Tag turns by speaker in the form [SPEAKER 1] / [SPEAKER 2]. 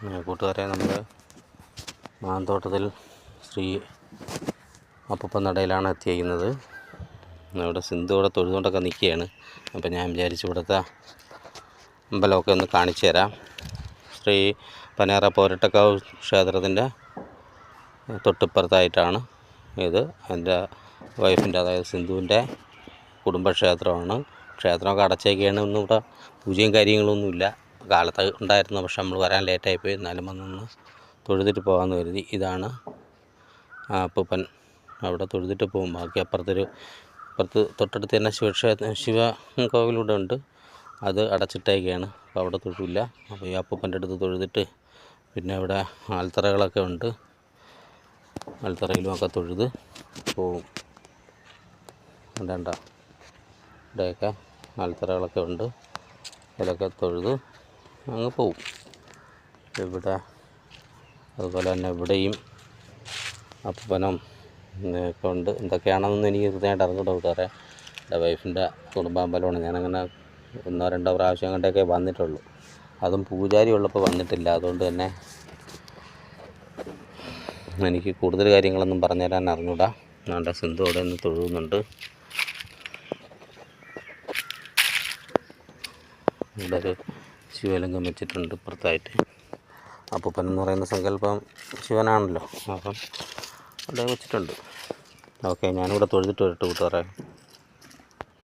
[SPEAKER 1] കൂട്ടുകാരെ, നമ്മൾ മാന്തോട്ടത്തിൽ ശ്രീ അപ്പൂപ്പൻ നടയിലാണ് എത്തിയിരിക്കുന്നത്. ഇവിടെ സിന്ധു ഇവിടെ തൊഴുതുകൊണ്ടൊക്കെ നിൽക്കുകയാണ്. അപ്പം ഞാൻ വിചാരിച്ചു ഇവിടുത്തെ അമ്പലമൊക്കെ ഒന്ന് കാണിച്ചു തരാം. ശ്രീ പനേറ പോരട്ടക്കാവ് ക്ഷേത്രത്തിൻ്റെ തൊട്ടിപ്പുറത്തായിട്ടാണ് ഇത്. എൻ്റെ വൈഫിൻ്റെ, അതായത് സിന്ധുവിൻ്റെ കുടുംബക്ഷേത്രമാണ്. ക്ഷേത്രമൊക്കെ അടച്ചേക്കാണ്. ഒന്നും ഇവിടെ പൂജയും കാര്യങ്ങളൊന്നുമില്ല. കാലത്ത് ഉണ്ടായിരുന്നു, പക്ഷെ നമ്മൾ വരാൻ ലേറ്റായിപ്പോയി. എന്നാലും വന്നൊന്ന് തൊഴുതിട്ട് പോകാമെന്ന് കരുതി. ഇതാണ് അപ്പൂപ്പൻ. അവിടെ തൊഴുതിട്ട് പോകും. ബാക്കി അപ്പുറത്ത് തൊട്ടടുത്ത് തന്നെ ശിവ കോവിലൂടെ ഉണ്ട്. അത് അടച്ചിട്ടേക്കാണ്, അപ്പോൾ അവിടെ തൊഴില്ല. അപ്പോൾ ഈ അപ്പൂപ്പൻ്റെ അടുത്ത് തൊഴുതിട്ട് പിന്നെ ഇവിടെ ആൽത്തറകളൊക്കെ ഉണ്ട്. ആൽത്തറയിലുമൊക്കെ തൊഴുത് പോവും. വേണ്ട, ഇവിടെയൊക്കെ ആൽത്തറകളൊക്കെ ഉണ്ട്. അതിലൊക്കെ തൊഴുത് അങ്ങ് പോവും. ഇവിടെ അതുപോലെ തന്നെ ഇവിടെയും അപ്പൂപ്പനും ഒക്കെ ഉണ്ട്. എന്തൊക്കെയാണെന്നൊന്നും എനിക്ക് കൃത്യമായിട്ട് അറിഞ്ഞൂടെ കൂട്ടുകാരെ. എൻ്റെ വൈഫിൻ്റെ കുടുംബാമ്പലമാണ്. ഞാനങ്ങനെ 1-2 പ്രാവശ്യം കണ്ടൊക്കെ വന്നിട്ടുള്ളൂ. അതും പൂജാരി ഉള്ളപ്പോൾ വന്നിട്ടില്ല. അതുകൊണ്ട് തന്നെ എനിക്ക് കൂടുതൽ കാര്യങ്ങളൊന്നും പറഞ്ഞുതരാൻ അറിഞ്ഞൂടാ. എൻ്റെ സിന്ധു അവിടെ നിന്ന് തൊഴുകുന്നുണ്ട്. ഇവിടെ ഒരു ശിവലിംഗം വെച്ചിട്ടുണ്ട് പുറത്തായിട്ട്. അപ്പൂപ്പൻ എന്ന് പറയുന്ന സങ്കല്പം ശിവനാണല്ലോ, അപ്പം അവിടെ വെച്ചിട്ടുണ്ട്. ഓക്കെ, ഞാനിവിടെ തൊഴുതിട്ട് വരട്ടെ കൂട്ടുകാരെ.